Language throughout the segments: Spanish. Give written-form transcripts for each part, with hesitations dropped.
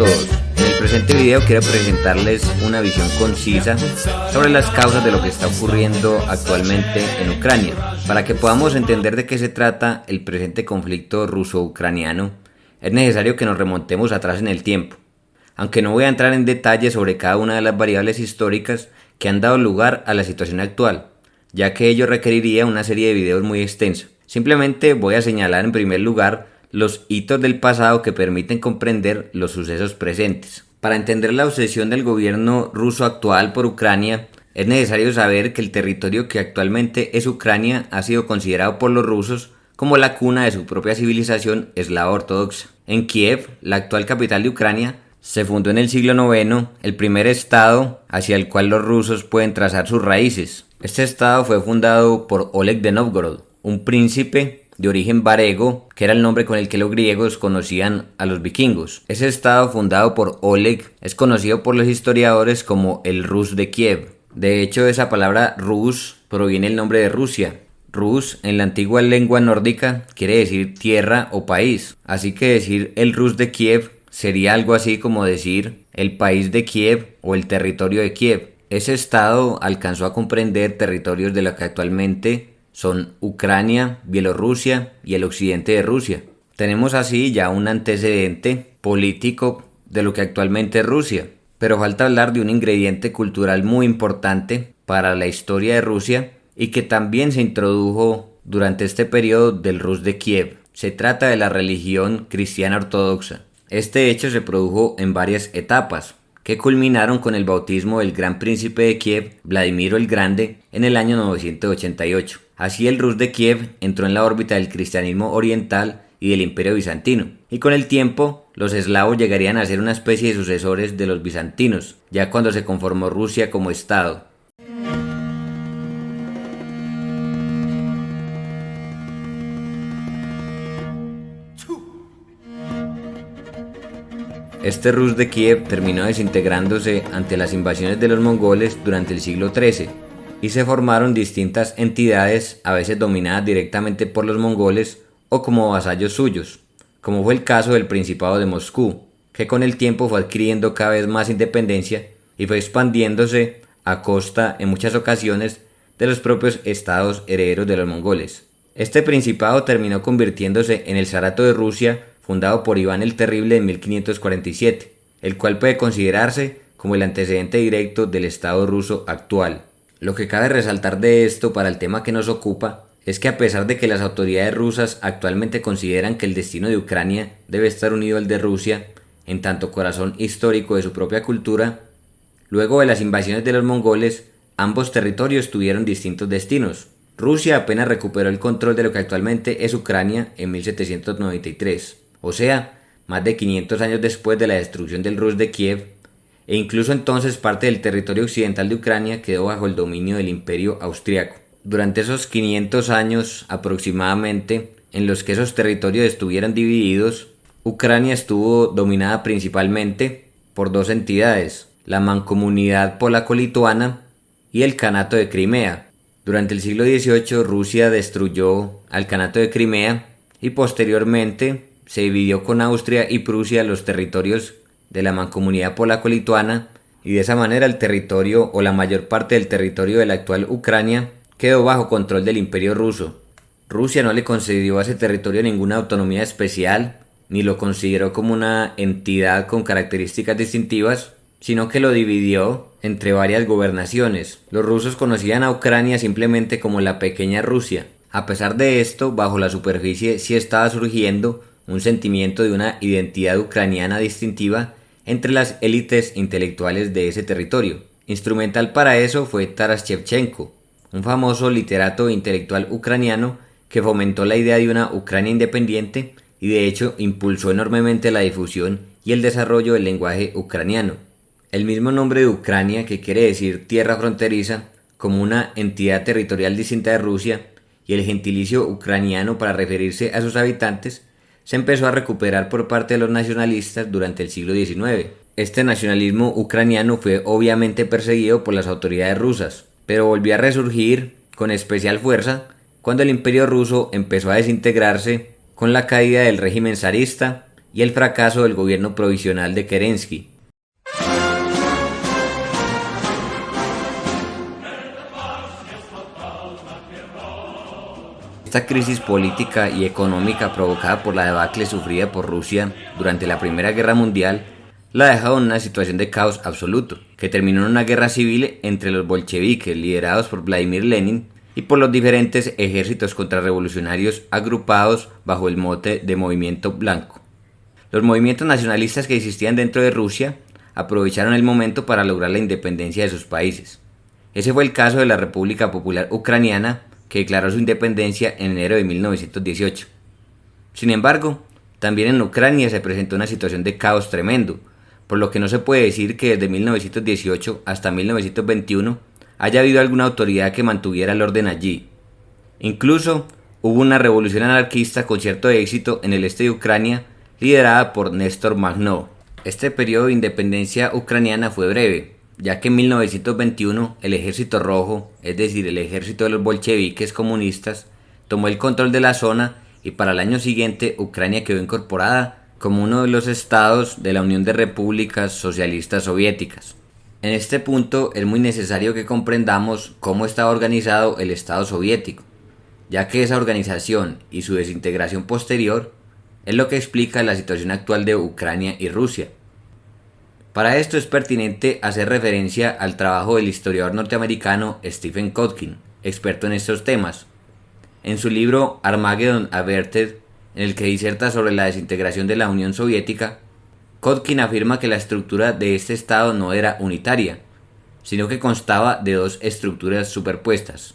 todos. En el presente video quiero presentarles una visión concisa sobre las causas de lo que está ocurriendo actualmente en Ucrania. Para que podamos entender de qué se trata el presente conflicto ruso-ucraniano, es necesario que nos remontemos atrás en el tiempo. Aunque no voy a entrar en detalle sobre cada una de las variables históricas que han dado lugar a la situación actual, ya que ello requeriría una serie de videos muy extensa. Simplemente voy a señalar en primer lugar los hitos del pasado que permiten comprender los sucesos presentes. Para entender la obsesión del gobierno ruso actual por Ucrania, es necesario saber que el territorio que actualmente es Ucrania ha sido considerado por los rusos como la cuna de su propia civilización eslava ortodoxa. En Kiev, la actual capital de Ucrania, se fundó en el siglo IX el primer estado hacia el cual los rusos pueden trazar sus raíces. Este estado fue fundado por Oleg de Novgorod, un príncipe de origen varego, que era el nombre con el que los griegos conocían a los vikingos. Ese estado fundado por Oleg es conocido por los historiadores como el Rus de Kiev. De hecho, esa palabra Rus proviene del nombre de Rusia. Rus en la antigua lengua nórdica quiere decir tierra o país, así que decir el Rus de Kiev sería algo así como decir el país de Kiev o el territorio de Kiev. Ese estado alcanzó a comprender territorios de lo que actualmente son Ucrania, Bielorrusia y el occidente de Rusia. Tenemos así ya un antecedente político de lo que actualmente es Rusia, pero falta hablar de un ingrediente cultural muy importante para la historia de Rusia y que también se introdujo durante este periodo del Rus de Kiev. Se trata de la religión cristiana ortodoxa. Este hecho se produjo en varias etapas, que culminaron con el bautismo del gran príncipe de Kiev, Vladimiro el Grande, en el año 988. Así el Rus de Kiev entró en la órbita del cristianismo oriental y del imperio bizantino, y con el tiempo los eslavos llegarían a ser una especie de sucesores de los bizantinos, ya cuando se conformó Rusia como estado. Este Rus de Kiev terminó desintegrándose ante las invasiones de los mongoles durante el siglo XIII y se formaron distintas entidades, a veces dominadas directamente por los mongoles o como vasallos suyos, como fue el caso del Principado de Moscú, que con el tiempo fue adquiriendo cada vez más independencia y fue expandiéndose a costa, en muchas ocasiones, de los propios estados herederos de los mongoles. Este principado terminó convirtiéndose en el Zarato de Rusia, fundado por Iván el Terrible en 1547, el cual puede considerarse como el antecedente directo del Estado ruso actual. Lo que cabe resaltar de esto para el tema que nos ocupa es que a pesar de que las autoridades rusas actualmente consideran que el destino de Ucrania debe estar unido al de Rusia, en tanto corazón histórico de su propia cultura, luego de las invasiones de los mongoles, ambos territorios tuvieron distintos destinos. Rusia apenas recuperó el control de lo que actualmente es Ucrania en 1793. O sea, más de 500 años después de la destrucción del Rus de Kiev, e incluso entonces parte del territorio occidental de Ucrania quedó bajo el dominio del Imperio Austriaco. Durante esos 500 años aproximadamente, en los que esos territorios estuvieron divididos, Ucrania estuvo dominada principalmente por dos entidades, la Mancomunidad Polaco-Lituana y el Kanato de Crimea. Durante el siglo XVIII, Rusia destruyó al Kanato de Crimea y posteriormente se dividió con Austria y Prusia los territorios de la Mancomunidad Polaco-Lituana y de esa manera el territorio o la mayor parte del territorio de la actual Ucrania quedó bajo control del Imperio ruso. Rusia no le concedió a ese territorio ninguna autonomía especial ni lo consideró como una entidad con características distintivas, sino que lo dividió entre varias gobernaciones. Los rusos conocían a Ucrania simplemente como la pequeña Rusia. A pesar de esto, bajo la superficie sí estaba surgiendo un sentimiento de una identidad ucraniana distintiva entre las élites intelectuales de ese territorio. Instrumental para eso fue Taras Shevchenko, un famoso literato e intelectual ucraniano que fomentó la idea de una Ucrania independiente y de hecho impulsó enormemente la difusión y el desarrollo del lenguaje ucraniano. El mismo nombre de Ucrania, que quiere decir tierra fronteriza, como una entidad territorial distinta de Rusia, y el gentilicio ucraniano para referirse a sus habitantes, se empezó a recuperar por parte de los nacionalistas durante el siglo XIX. Este nacionalismo ucraniano fue obviamente perseguido por las autoridades rusas, pero volvió a resurgir con especial fuerza cuando el Imperio ruso empezó a desintegrarse con la caída del régimen zarista y el fracaso del gobierno provisional de Kerensky. Esta crisis política y económica provocada por la debacle sufrida por Rusia durante la Primera Guerra Mundial la ha dejado en una situación de caos absoluto, que terminó en una guerra civil entre los bolcheviques liderados por Vladimir Lenin y por los diferentes ejércitos contrarrevolucionarios agrupados bajo el mote de Movimiento Blanco. Los movimientos nacionalistas que existían dentro de Rusia aprovecharon el momento para lograr la independencia de sus países. Ese fue el caso de la República Popular Ucraniana, que declaró su independencia en enero de 1918. Sin embargo, también en Ucrania se presentó una situación de caos tremendo, por lo que no se puede decir que desde 1918 hasta 1921 haya habido alguna autoridad que mantuviera el orden allí. Incluso hubo una revolución anarquista con cierto éxito en el este de Ucrania, liderada por Néstor Makhno. Este periodo de independencia ucraniana fue breve, ya que en 1921 el Ejército Rojo, es decir, el ejército de los bolcheviques comunistas, tomó el control de la zona y para el año siguiente Ucrania quedó incorporada como uno de los estados de la Unión de Repúblicas Socialistas Soviéticas. En este punto es muy necesario que comprendamos cómo estaba organizado el Estado soviético, ya que esa organización y su desintegración posterior es lo que explica la situación actual de Ucrania y Rusia. Para esto es pertinente hacer referencia al trabajo del historiador norteamericano Stephen Kotkin, experto en estos temas. En su libro Armageddon Averted, en el que diserta sobre la desintegración de la Unión Soviética, Kotkin afirma que la estructura de este Estado no era unitaria, sino que constaba de dos estructuras superpuestas.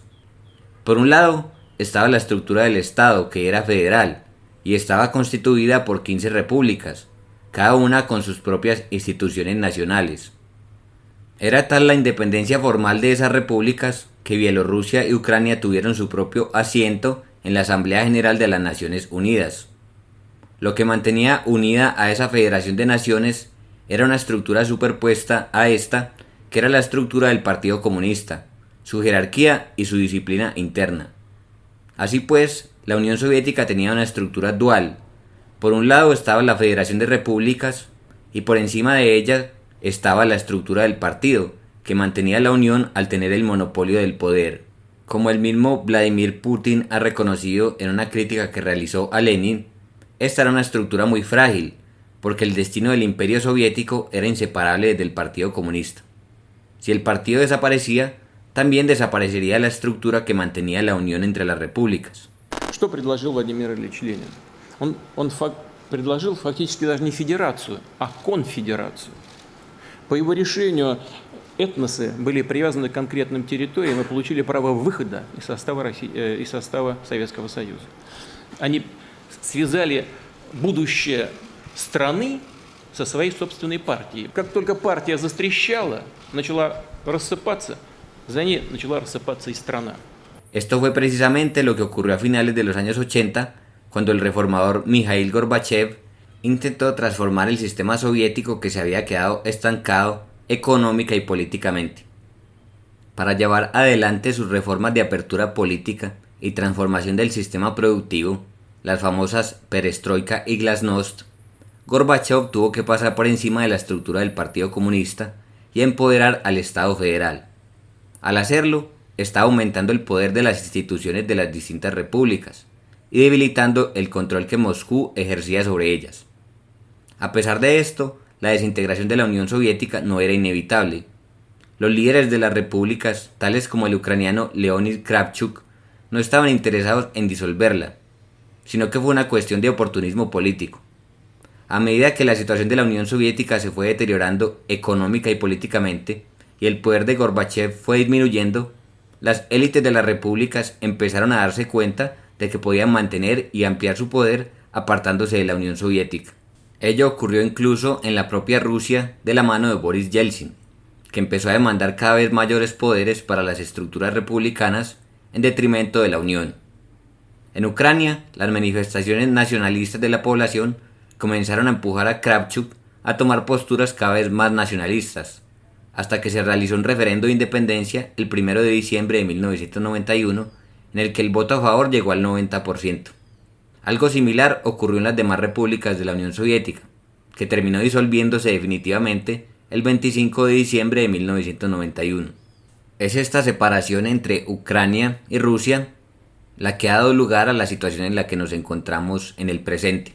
Por un lado, estaba la estructura del Estado, que era federal, y estaba constituida por 15 repúblicas, cada una con sus propias instituciones nacionales. Era tal la independencia formal de esas repúblicas que Bielorrusia y Ucrania tuvieron su propio asiento en la Asamblea General de las Naciones Unidas. Lo que mantenía unida a esa federación de naciones era una estructura superpuesta a esta, que era la estructura del Partido Comunista, su jerarquía y su disciplina interna. Así pues, la Unión Soviética tenía una estructura dual. Por un lado estaba la Federación de Repúblicas y por encima de ella estaba la estructura del partido, que mantenía la unión al tener el monopolio del poder. Como el mismo Vladimir Putin ha reconocido en una crítica que realizó a Lenin, esta era una estructura muy frágil, porque el destino del Imperio Soviético era inseparable del Partido Comunista. Si el partido desaparecía, también desaparecería la estructura que mantenía la unión entre las repúblicas. Что предложил Владимир Ильич Ленин? Он предложил фактически даже не федерацию, а конфедерацию. По его решению этносы были привязаны к конкретным территориям и получили право выхода из состава Советского Союза. Они связали будущее страны со своей собственной партией. Как только партия застрещала, начала рассыпаться, за ней начала рассыпаться и страна. Esto fue precisamente lo que ocurrió a finales de los años 80, cuando el reformador Mikhail Gorbachev intentó transformar el sistema soviético que se había quedado estancado económica y políticamente. Para llevar adelante sus reformas de apertura política y transformación del sistema productivo, las famosas perestroika y glasnost, Gorbachev tuvo que pasar por encima de la estructura del Partido Comunista y empoderar al Estado federal. Al hacerlo, está aumentando el poder de las instituciones de las distintas repúblicas y debilitando el control que Moscú ejercía sobre ellas. A pesar de esto, la desintegración de la Unión Soviética no era inevitable. Los líderes de las repúblicas, tales como el ucraniano Leonid Kravchuk, no estaban interesados en disolverla, sino que fue una cuestión de oportunismo político. A medida que la situación de la Unión Soviética se fue deteriorando económica y políticamente, y el poder de Gorbachev fue disminuyendo, las élites de las repúblicas empezaron a darse cuenta de que podían mantener y ampliar su poder apartándose de la Unión Soviética. Ello ocurrió incluso en la propia Rusia de la mano de Boris Yeltsin, que empezó a demandar cada vez mayores poderes para las estructuras republicanas en detrimento de la Unión. En Ucrania, las manifestaciones nacionalistas de la población comenzaron a empujar a Kravchuk a tomar posturas cada vez más nacionalistas, hasta que se realizó un referendo de independencia el 1 de diciembre de 1991, en el que el voto a favor llegó al 90%. Algo similar ocurrió en las demás repúblicas de la Unión Soviética, que terminó disolviéndose definitivamente el 25 de diciembre de 1991. Es esta separación entre Ucrania y Rusia la que ha dado lugar a la situación en la que nos encontramos en el presente.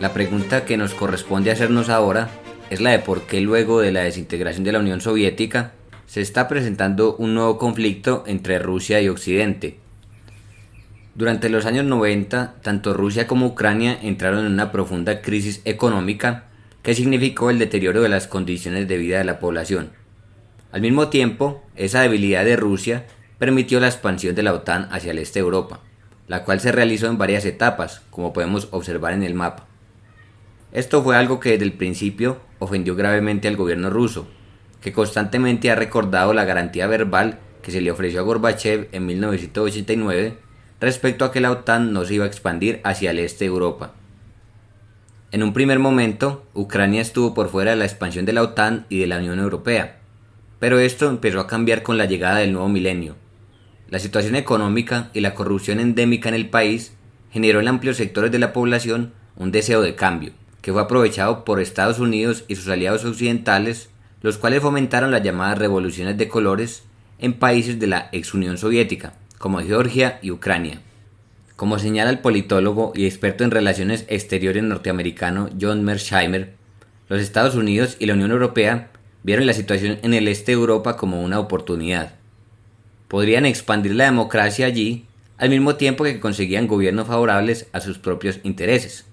La pregunta que nos corresponde hacernos ahora es la de por qué luego de la desintegración de la Unión Soviética se está presentando un nuevo conflicto entre Rusia y Occidente. Durante los años 90, tanto Rusia como Ucrania entraron en una profunda crisis económica que significó el deterioro de las condiciones de vida de la población. Al mismo tiempo, esa debilidad de Rusia permitió la expansión de la OTAN hacia el este de Europa, la cual se realizó en varias etapas, como podemos observar en el mapa. Esto fue algo que desde el principio ofendió gravemente al gobierno ruso, que constantemente ha recordado la garantía verbal que se le ofreció a Gorbachev en 1989 respecto a que la OTAN no se iba a expandir hacia el este de Europa. En un primer momento, Ucrania estuvo por fuera de la expansión de la OTAN y de la Unión Europea, pero esto empezó a cambiar con la llegada del nuevo milenio. La situación económica y la corrupción endémica en el país generó en amplios sectores de la población un deseo de cambio, que fue aprovechado por Estados Unidos y sus aliados occidentales, los cuales fomentaron las llamadas revoluciones de colores en países de la ex Unión Soviética, como Georgia y Ucrania. Como señala el politólogo y experto en relaciones exteriores norteamericano John Mearsheimer, los Estados Unidos y la Unión Europea vieron la situación en el este de Europa como una oportunidad. Podrían expandir la democracia allí al mismo tiempo que conseguían gobiernos favorables a sus propios intereses.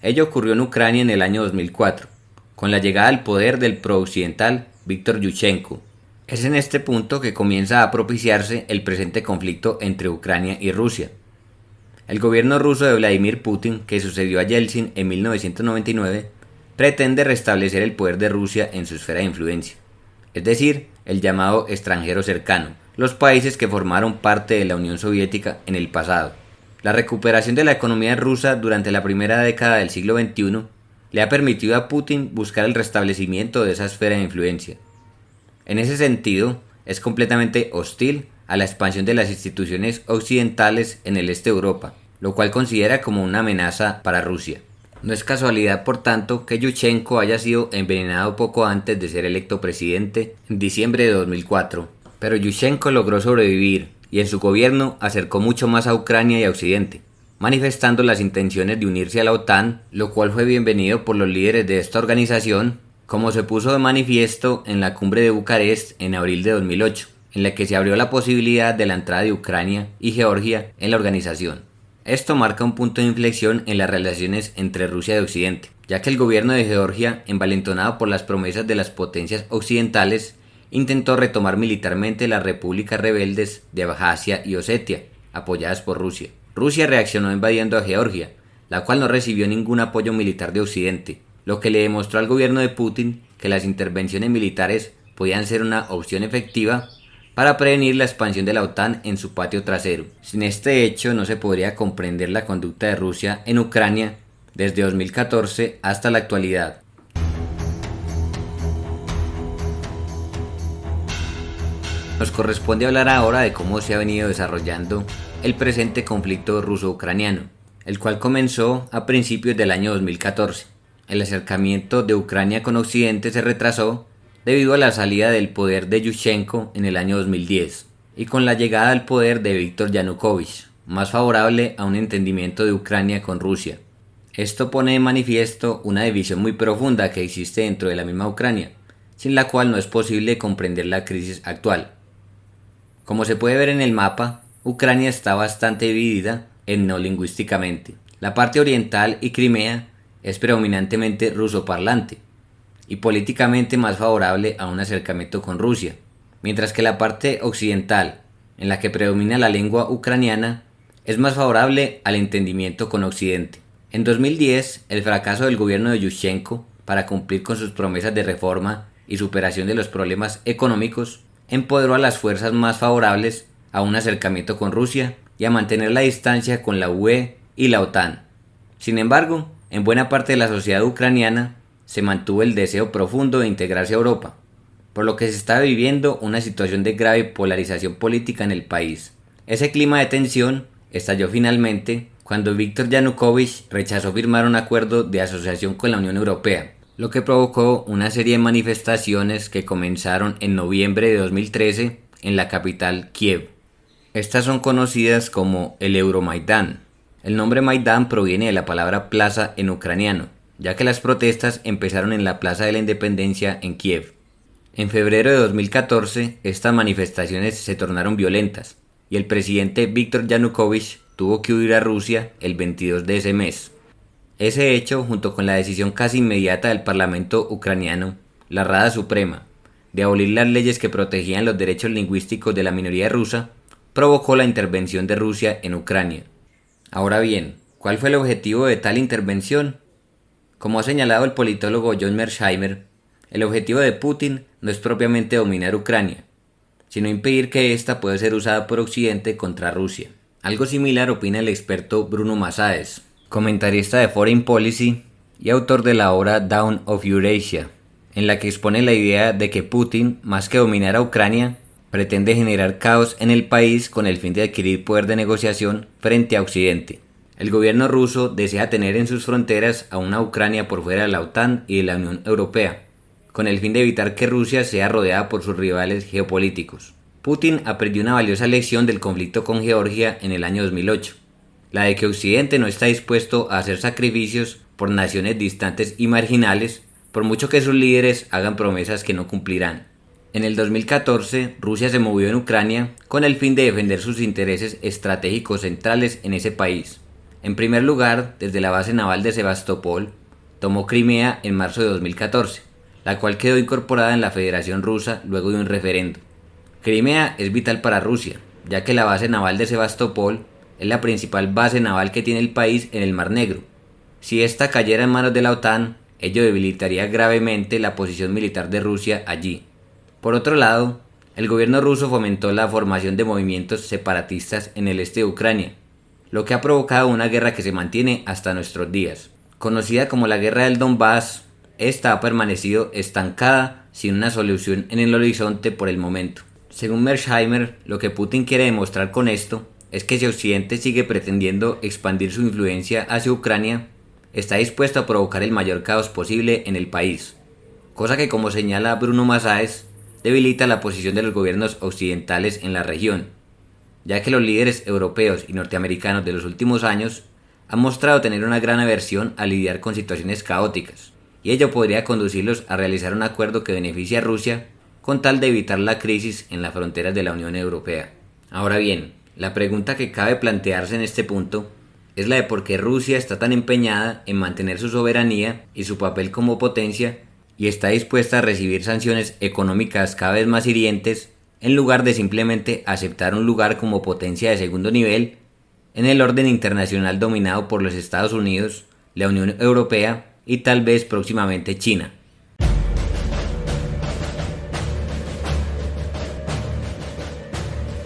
Ello ocurrió en Ucrania en el año 2004, con la llegada al poder del prooccidental Víktor Yushchenko. Es en este punto que comienza a propiciarse el presente conflicto entre Ucrania y Rusia. El gobierno ruso de Vladimir Putin, que sucedió a Yeltsin en 1999, pretende restablecer el poder de Rusia en su esfera de influencia, es decir, el llamado extranjero cercano, los países que formaron parte de la Unión Soviética en el pasado. La recuperación de la economía rusa durante la primera década del siglo XXI le ha permitido a Putin buscar el restablecimiento de esa esfera de influencia. En ese sentido, es completamente hostil a la expansión de las instituciones occidentales en el este de Europa, lo cual considera como una amenaza para Rusia. No es casualidad, por tanto, que Yushchenko haya sido envenenado poco antes de ser electo presidente en diciembre de 2004. Pero Yushchenko logró sobrevivir y en su gobierno acercó mucho más a Ucrania y a Occidente, manifestando las intenciones de unirse a la OTAN, lo cual fue bienvenido por los líderes de esta organización, como se puso de manifiesto en la cumbre de Bucarest en abril de 2008, en la que se abrió la posibilidad de la entrada de Ucrania y Georgia en la organización. Esto marca un punto de inflexión en las relaciones entre Rusia y Occidente, ya que el gobierno de Georgia, envalentonado por las promesas de las potencias occidentales, intentó retomar militarmente las repúblicas rebeldes de Abjasia y Osetia, apoyadas por Rusia. Rusia reaccionó invadiendo a Georgia, la cual no recibió ningún apoyo militar de Occidente, lo que le demostró al gobierno de Putin que las intervenciones militares podían ser una opción efectiva para prevenir la expansión de la OTAN en su patio trasero. Sin este hecho no se podría comprender la conducta de Rusia en Ucrania desde 2014 hasta la actualidad. Nos corresponde hablar ahora de cómo se ha venido desarrollando el presente conflicto ruso-ucraniano, el cual comenzó a principios del año 2014. El acercamiento de Ucrania con Occidente se retrasó debido a la salida del poder de Yushchenko en el año 2010 y con la llegada al poder de Viktor Yanukovych, más favorable a un entendimiento de Ucrania con Rusia. Esto pone de manifiesto una división muy profunda que existe dentro de la misma Ucrania, sin la cual no es posible comprender la crisis actual. Como se puede ver en el mapa, Ucrania está bastante dividida etnolingüísticamente. La parte oriental y Crimea es predominantemente rusoparlante y políticamente más favorable a un acercamiento con Rusia, mientras que la parte occidental, en la que predomina la lengua ucraniana, es más favorable al entendimiento con Occidente. En 2010, el fracaso del gobierno de Yushchenko para cumplir con sus promesas de reforma y superación de los problemas económicos empoderó a las fuerzas más favorables a un acercamiento con Rusia y a mantener la distancia con la UE y la OTAN. Sin embargo, en buena parte de la sociedad ucraniana se mantuvo el deseo profundo de integrarse a Europa, por lo que se está viviendo una situación de grave polarización política en el país. Ese clima de tensión estalló finalmente cuando Viktor Yanukovych rechazó firmar un acuerdo de asociación con la Unión Europea, lo que provocó una serie de manifestaciones que comenzaron en noviembre de 2013 en la capital Kiev. Estas son conocidas como el Euromaidán. El nombre Maidán proviene de la palabra plaza en ucraniano, ya que las protestas empezaron en la Plaza de la Independencia en Kiev. En febrero de 2014, estas manifestaciones se tornaron violentas y el presidente Viktor Yanukovych tuvo que huir a Rusia el 22 de ese mes. Ese hecho, junto con la decisión casi inmediata del Parlamento ucraniano, la Rada Suprema, de abolir las leyes que protegían los derechos lingüísticos de la minoría rusa, provocó la intervención de Rusia en Ucrania. Ahora bien, ¿cuál fue el objetivo de tal intervención? Como ha señalado el politólogo John Mearsheimer, el objetivo de Putin no es propiamente dominar Ucrania, sino impedir que ésta pueda ser usada por Occidente contra Rusia. Algo similar opina el experto Bruno Masáez, comentarista de Foreign Policy y autor de la obra Dawn of Eurasia, en la que expone la idea de que Putin, más que dominar a Ucrania, pretende generar caos en el país con el fin de adquirir poder de negociación frente a Occidente. El gobierno ruso desea tener en sus fronteras a una Ucrania por fuera de la OTAN y de la Unión Europea, con el fin de evitar que Rusia sea rodeada por sus rivales geopolíticos. Putin aprendió una valiosa lección del conflicto con Georgia en el año 2008, la de que Occidente no está dispuesto a hacer sacrificios por naciones distantes y marginales, por mucho que sus líderes hagan promesas que no cumplirán. En el 2014, Rusia se movió en Ucrania con el fin de defender sus intereses estratégicos centrales en ese país. En primer lugar, desde la base naval de Sebastopol, tomó Crimea en marzo de 2014, la cual quedó incorporada en la Federación Rusa luego de un referendo. Crimea es vital para Rusia, ya que la base naval de Sebastopol es la principal base naval que tiene el país en el Mar Negro. Si esta cayera en manos de la OTAN, ello debilitaría gravemente la posición militar de Rusia allí. Por otro lado, el gobierno ruso fomentó la formación de movimientos separatistas en el este de Ucrania, lo que ha provocado una guerra que se mantiene hasta nuestros días. Conocida como la Guerra del Donbass, esta ha permanecido estancada sin una solución en el horizonte por el momento. Según Mearsheimer, lo que Putin quiere demostrar con esto es que si Occidente sigue pretendiendo expandir su influencia hacia Ucrania, está dispuesto a provocar el mayor caos posible en el país, cosa que, como señala Bruno Masáez, debilita la posición de los gobiernos occidentales en la región, ya que los líderes europeos y norteamericanos de los últimos años han mostrado tener una gran aversión a lidiar con situaciones caóticas, y ello podría conducirlos a realizar un acuerdo que beneficie a Rusia con tal de evitar la crisis en las fronteras de la Unión Europea. Ahora bien, la pregunta que cabe plantearse en este punto es la de por qué Rusia está tan empeñada en mantener su soberanía y su papel como potencia y está dispuesta a recibir sanciones económicas cada vez más hirientes en lugar de simplemente aceptar un lugar como potencia de segundo nivel en el orden internacional dominado por los Estados Unidos, la Unión Europea y tal vez próximamente China.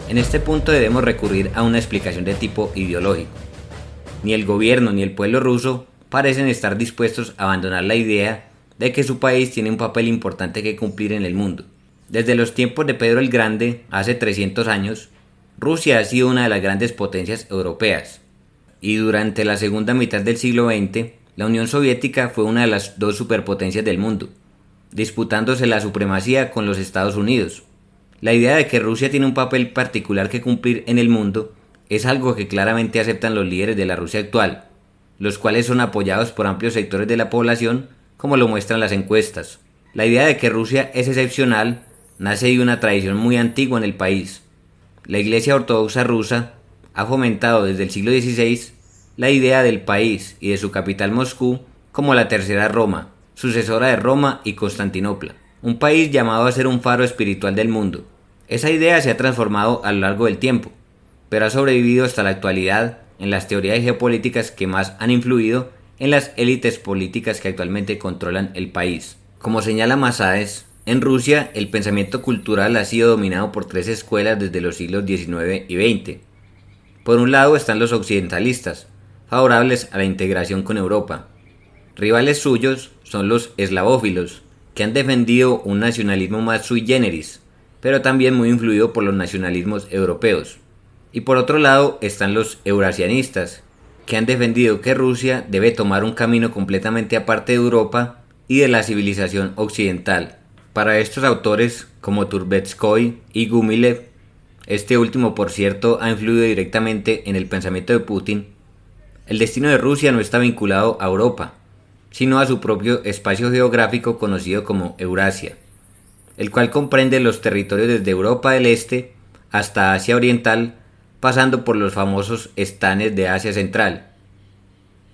En este punto debemos recurrir a una explicación de tipo ideológico. Ni el gobierno ni el pueblo ruso parecen estar dispuestos a abandonar la idea de que su país tiene un papel importante que cumplir en el mundo. Desde los tiempos de Pedro el Grande, hace 300 años, Rusia ha sido una de las grandes potencias europeas, y durante la segunda mitad del siglo XX, la Unión Soviética fue una de las dos superpotencias del mundo, disputándose la supremacía con los Estados Unidos. La idea de que Rusia tiene un papel particular que cumplir en el mundo es algo que claramente aceptan los líderes de la Rusia actual, los cuales son apoyados por amplios sectores de la población, como lo muestran las encuestas. La idea de que Rusia es excepcional nace de una tradición muy antigua en el país. La Iglesia Ortodoxa rusa ha fomentado desde el siglo XVI la idea del país y de su capital Moscú como la tercera Roma, sucesora de Roma y Constantinopla, un país llamado a ser un faro espiritual del mundo. Esa idea se ha transformado a lo largo del tiempo, pero ha sobrevivido hasta la actualidad en las teorías geopolíticas que más han influido en las élites políticas que actualmente controlan el país. Como señala Masáez, en Rusia el pensamiento cultural ha sido dominado por tres escuelas desde los siglos XIX y XX. Por un lado están los occidentalistas, favorables a la integración con Europa. Rivales suyos son los eslavófilos, que han defendido un nacionalismo más sui generis, pero también muy influido por los nacionalismos europeos. Y por otro lado están los eurasianistas, que han defendido que Rusia debe tomar un camino completamente aparte de Europa y de la civilización occidental. Para estos autores, como Turbetskoy y Gumilev, este último por cierto ha influido directamente en el pensamiento de Putin, el destino de Rusia no está vinculado a Europa, sino a su propio espacio geográfico conocido como Eurasia, el cual comprende los territorios desde Europa del Este hasta Asia Oriental, pasando por los famosos estanes de Asia Central.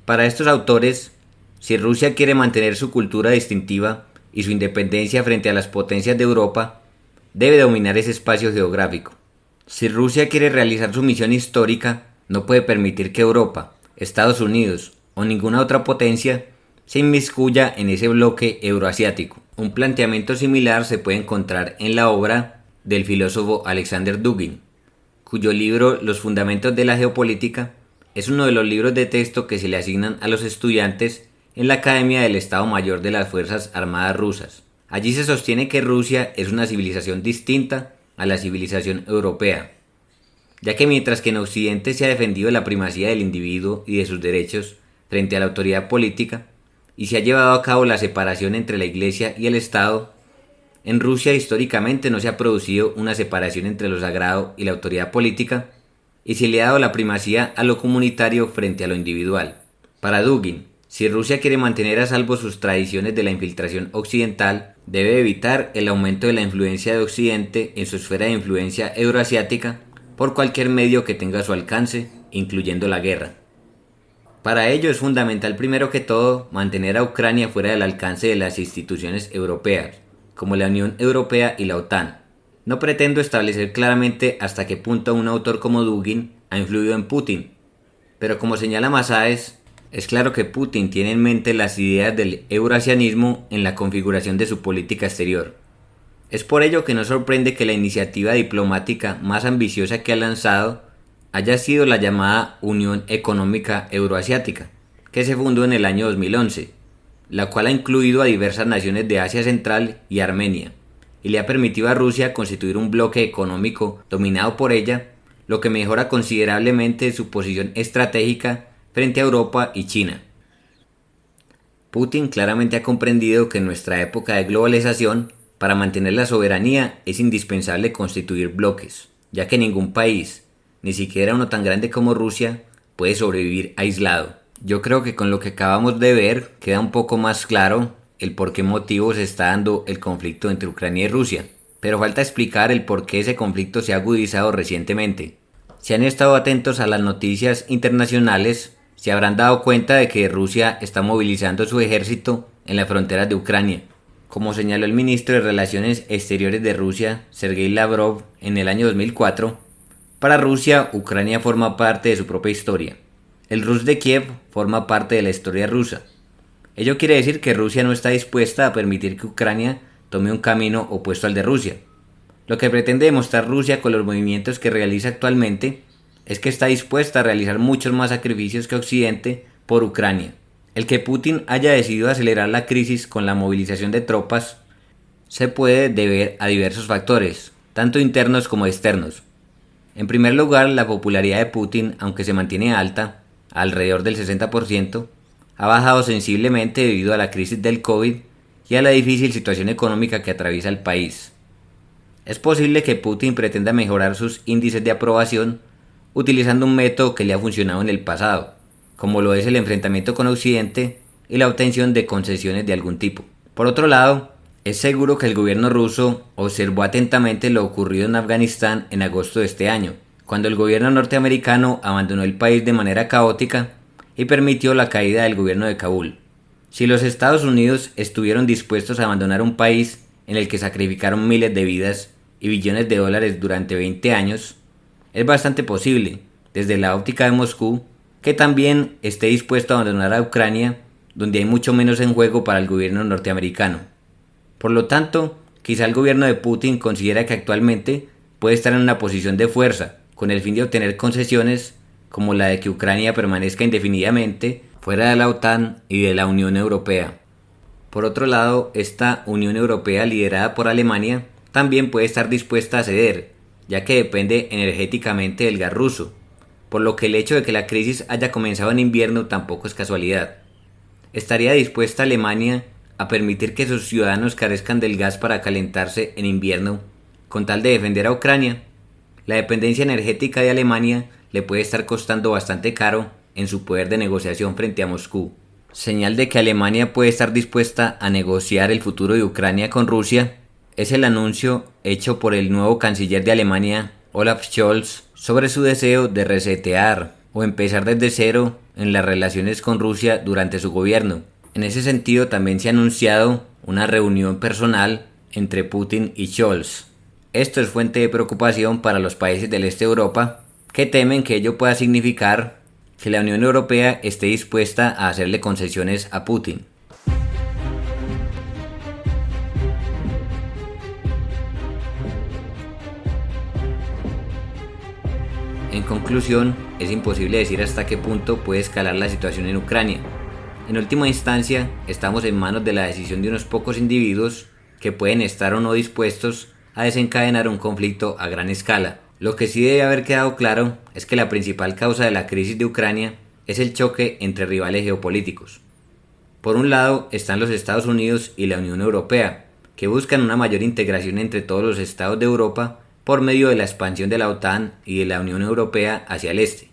Para estos autores, si Rusia quiere mantener su cultura distintiva y su independencia frente a las potencias de Europa, debe dominar ese espacio geográfico. Si Rusia quiere realizar su misión histórica, no puede permitir que Europa, Estados Unidos o ninguna otra potencia se inmiscuya en ese bloque euroasiático. Un planteamiento similar se puede encontrar en la obra del filósofo Alexander Dugin, cuyo libro Los Fundamentos de la Geopolítica es uno de los libros de texto que se le asignan a los estudiantes en la Academia del Estado Mayor de las Fuerzas Armadas Rusas. Allí se sostiene que Rusia es una civilización distinta a la civilización europea, ya que mientras que en Occidente se ha defendido la primacía del individuo y de sus derechos frente a la autoridad política, y se ha llevado a cabo la separación entre la Iglesia y el Estado, en Rusia históricamente no se ha producido una separación entre lo sagrado y la autoridad política, y se le ha dado la primacía a lo comunitario frente a lo individual. Para Dugin, si Rusia quiere mantener a salvo sus tradiciones de la infiltración occidental, debe evitar el aumento de la influencia de Occidente en su esfera de influencia euroasiática por cualquier medio que tenga a su alcance, incluyendo la guerra. Para ello es fundamental primero que todo mantener a Ucrania fuera del alcance de las instituciones europeas, como la Unión Europea y la OTAN. No pretendo establecer claramente hasta qué punto un autor como Dugin ha influido en Putin, pero como señala Masáez, es claro que Putin tiene en mente las ideas del eurasianismo en la configuración de su política exterior. Es por ello que no sorprende que la iniciativa diplomática más ambiciosa que ha lanzado haya sido la llamada Unión Económica Euroasiática, que se fundó en el año 2011, la cual ha incluido a diversas naciones de Asia Central y Armenia, y le ha permitido a Rusia constituir un bloque económico dominado por ella, lo que mejora considerablemente su posición estratégica frente a Europa y China. Putin claramente ha comprendido que en nuestra época de globalización, para mantener la soberanía es indispensable constituir bloques, ya que ningún país, ni siquiera uno tan grande como Rusia, puede sobrevivir aislado. Yo creo que con lo que acabamos de ver queda un poco más claro el por qué motivo se está dando el conflicto entre Ucrania y Rusia, pero falta explicar el por qué ese conflicto se ha agudizado recientemente. Si han estado atentos a las noticias internacionales, se habrán dado cuenta de que Rusia está movilizando su ejército en las fronteras de Ucrania. Como señaló el ministro de Relaciones Exteriores de Rusia, Sergei Lavrov, en el año 2004, para Rusia, Ucrania forma parte de su propia historia. El Rus de Kiev forma parte de la historia rusa. Ello quiere decir que Rusia no está dispuesta a permitir que Ucrania tome un camino opuesto al de Rusia. Lo que pretende demostrar Rusia con los movimientos que realiza actualmente es que está dispuesta a realizar muchos más sacrificios que Occidente por Ucrania. El que Putin haya decidido acelerar la crisis con la movilización de tropas se puede deber a diversos factores, tanto internos como externos. En primer lugar, la popularidad de Putin, aunque se mantiene alta, alrededor del 60%, ha bajado sensiblemente debido a la crisis del COVID y a la difícil situación económica que atraviesa el país. Es posible que Putin pretenda mejorar sus índices de aprobación utilizando un método que le ha funcionado en el pasado, como lo es el enfrentamiento con Occidente y la obtención de concesiones de algún tipo. Por otro lado, es seguro que el gobierno ruso observó atentamente lo ocurrido en Afganistán en agosto de este año, cuando el gobierno norteamericano abandonó el país de manera caótica y permitió la caída del gobierno de Kabul. Si los Estados Unidos estuvieron dispuestos a abandonar un país en el que sacrificaron miles de vidas y billones de dólares durante 20 años, es bastante posible, desde la óptica de Moscú, que también esté dispuesto a abandonar a Ucrania, donde hay mucho menos en juego para el gobierno norteamericano. Por lo tanto, quizá el gobierno de Putin considera que actualmente puede estar en una posición de fuerza, con el fin de obtener concesiones como la de que Ucrania permanezca indefinidamente fuera de la OTAN y de la Unión Europea. Por otro lado, esta Unión Europea liderada por Alemania también puede estar dispuesta a ceder, ya que depende energéticamente del gas ruso, por lo que el hecho de que la crisis haya comenzado en invierno tampoco es casualidad. ¿Estaría dispuesta Alemania a permitir que sus ciudadanos carezcan del gas para calentarse en invierno con tal de defender a Ucrania? La dependencia energética de Alemania le puede estar costando bastante caro en su poder de negociación frente a Moscú. Señal de que Alemania puede estar dispuesta a negociar el futuro de Ucrania con Rusia es el anuncio hecho por el nuevo canciller de Alemania, Olaf Scholz, sobre su deseo de resetear o empezar desde cero en las relaciones con Rusia durante su gobierno. En ese sentido también se ha anunciado una reunión personal entre Putin y Scholz. Esto es fuente de preocupación para los países del este de Europa, que temen que ello pueda significar que la Unión Europea esté dispuesta a hacerle concesiones a Putin. En conclusión, es imposible decir hasta qué punto puede escalar la situación en Ucrania. En última instancia, estamos en manos de la decisión de unos pocos individuos que pueden estar o no dispuestos a desencadenar un conflicto a gran escala. Lo que sí debe haber quedado claro es que la principal causa de la crisis de Ucrania es el choque entre rivales geopolíticos. Por un lado están los Estados Unidos y la Unión Europea, que buscan una mayor integración entre todos los estados de Europa por medio de la expansión de la OTAN y de la Unión Europea hacia el este.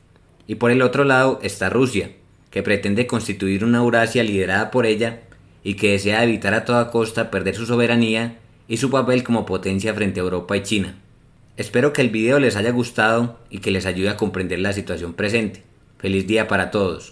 Y por el otro lado está Rusia, que pretende constituir una Eurasia liderada por ella y que desea evitar a toda costa perder su soberanía y su papel como potencia frente a Europa y China. Espero que el video les haya gustado y que les ayude a comprender la situación presente. Feliz día para todos.